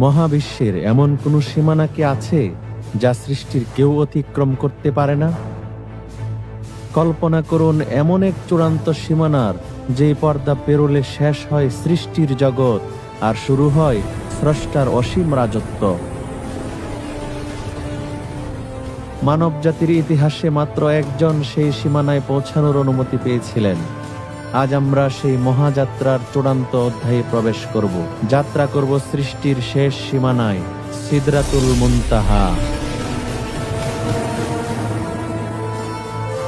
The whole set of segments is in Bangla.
মহাবিশ্বের এমন কোনো সীমানা কি আছে যা সৃষ্টির কেউ অতিক্রম করতে পারে না? কল্পনা করুন এমন এক চূড়ান্ত সীমানার যে পর্দা পেরোলে শেষ হয় সৃষ্টির জগৎ আর শুরু হয় স্রষ্টার অসীম রাজত্ব। মানব জাতির ইতিহাসে মাত্র একজন সেই সীমানায় পৌঁছানোর অনুমতি পেয়েছিলেন। আজ আমরা সেই মহাযাত্রার চূড়ান্ত অধ্যায়ে প্রবেশ করব। যাত্রা করব সৃষ্টির শেষ সীমানায়, সিদরাতুল মুনতাহা।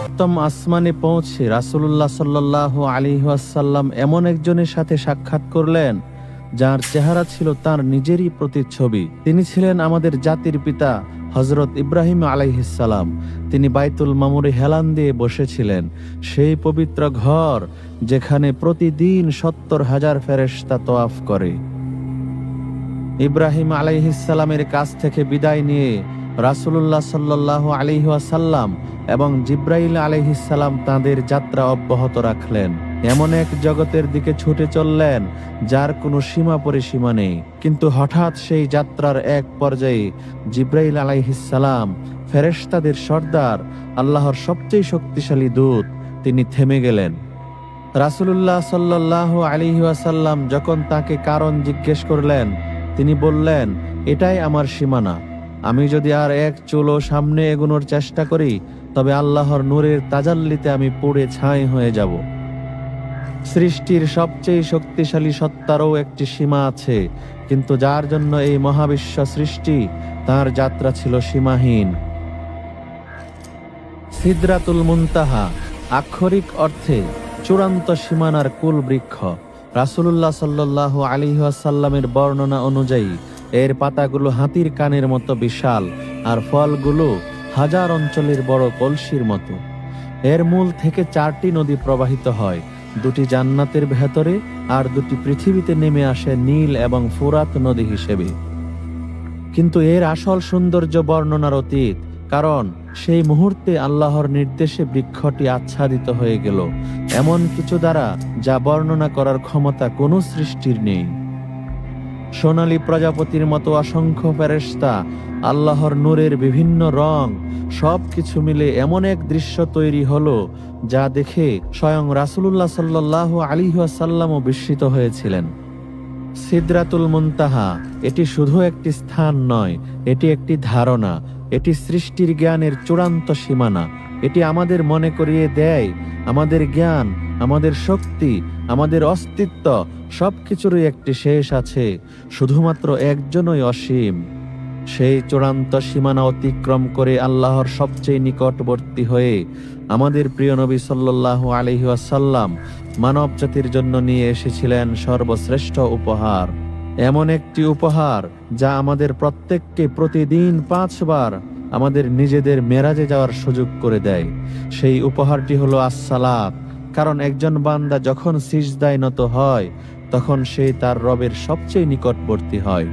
সপ্তম আসমানে পৌঁছে রাসূলুল্লাহ সাল্লাল্লাহু আলাইহি ওয়াসাল্লাম এমন একজনের সাথে সাক্ষাৎ করলেন যার চেহারা ছিল তার নিজেরই প্রতিচ্ছবি। তিনি ছিলেন আমাদের জাতির পিতা হযরত ইব্রাহিম আলাইহিস সালাম। তিনি বাইতুল মামুরে হেলান দিয়ে বসেছিলেন, সেই পবিত্র ঘর যেখানে প্রতিদিন ৭০,০০০ ফেরেশতা তওয়াফ করে। ইব্রাহিম আলাইহিস সালামের কাছ থেকে বিদায় নিয়ে রাসূলুল্লাহ সাল্লাল্লাহু আলাইহি ওয়াসাল্লাম এবং জিবরাইল আলাইহিস সালাম তাঁদের যাত্রা অব্যাহত রাখলেন। এমন এক জগতের দিকে ছুটে চললেন যার কোনো সীমা পরিসীমা নেই। কিন্তু হঠাৎ সেই যাত্রার এক পর্যায়ে জিবরাইল আলাইহিস সালাম, ফেরেশতাদের সর্দার, আল্লাহর সবচেয়ে শক্তিশালী দূত, তিনি থেমে গেলেন। রাসূলুল্লাহ সাল্লাল্লাহু আলাইহি ওয়াসাল্লাম যখন তাকে কারণ জিজ্ঞেস করলেন, তিনি বললেন, এটাই আমার সীমানা। আমি যদি আর এক চুলও সামনে এগোনোর চেষ্টা করি তবে আল্লাহর নূরের তাজাল্লিতে আমি পুড়ে ছাই হয়ে যাব। সৃষ্টির সবচেয়ে শক্তিশালী সত্তারও একটি সীমা আছে, কিন্তু যার জন্য এই মহাবিশ্ব সৃষ্টি, তার যাত্রা ছিল সীমাহীন। সিদরাতুল মুনতাহা আক্ষরিক অর্থে চূড়ান্ত সীমানার কুল বৃক্ষ। রাসূলুল্লাহ সাল্লাল্লাহু আলাইহি ওয়াসাল্লামের বর্ণনা অনুযায়ী এর পাতাগুলো হাতির কানের মতো বিশাল আর ফলগুলো হাজার অঞ্চলের বড় কলসির মতো। এর মূল থেকে 4টি নদী প্রবাহিত হয়, 2টি জান্নাতের ভেতরে আর 2টি পৃথিবীতে নেমে আসে নীল এবং ফুরাত নদী হিসেবে। কিন্তু এর আসল সৌন্দর্য বর্ণনার অতীত, কারণ সেই মুহূর্তে আল্লাহর নির্দেশে বৃক্ষটি আচ্ছাদিত হয়ে গেল এমন কিছু দ্বারা যা বর্ণনা করার ক্ষমতা কোনো সৃষ্টির নেই। সোনালী প্রজাপতির মতো অসংখ্য ফেরেশতা, আল্লাহর নূরের বিভিন্ন রং, সবকিছু মিলে এমন এক দৃশ্য তৈরি হলো যা দেখে স্বয়ং রাসূলুল্লাহ সাল্লাল্লাহু আলাইহি ওয়াসাল্লামও বিস্মিত হয়েছিলেন। সিদরাতুল মুনতাহা এটি শুধু একটি স্থান নয়, এটি একটি ধারণা, এটি সৃষ্টির জ্ঞানের চূড়ান্ত সীমানা। এটি আমাদের মনে করিয়ে দেয় আমাদের জ্ঞান, আমাদের শক্তি, আমাদের অস্তিত্ব সবকিছুরই একটি শেষ আছে, শুধুমাত্র একজনই অসীম। সেই চূড়ান্ত সীমানা অতিক্রম করে আল্লাহর সবচেয়ে নিকটবর্তী হয়ে আমাদের প্রিয় নবী সাল্লাল্লাহু আলাইহি ওয়াসাল্লাম মানব জাতির জন্য নিয়ে এসেছিলেন সর্বশ্রেষ্ঠ উপহার। এমন একটি উপহার যা আমাদের প্রত্যেককে প্রতিদিন 5 বার আমাদের নিজেদের মেরাজে যাওয়ার সুযোগ করে দেয়। সেই উপহারটি হলো আসসালাত। কারণ একজন বান্দা যখন সিজদায় নত হয় তখন সে তার রবের সবচেয়ে নিকটবর্তী হয়।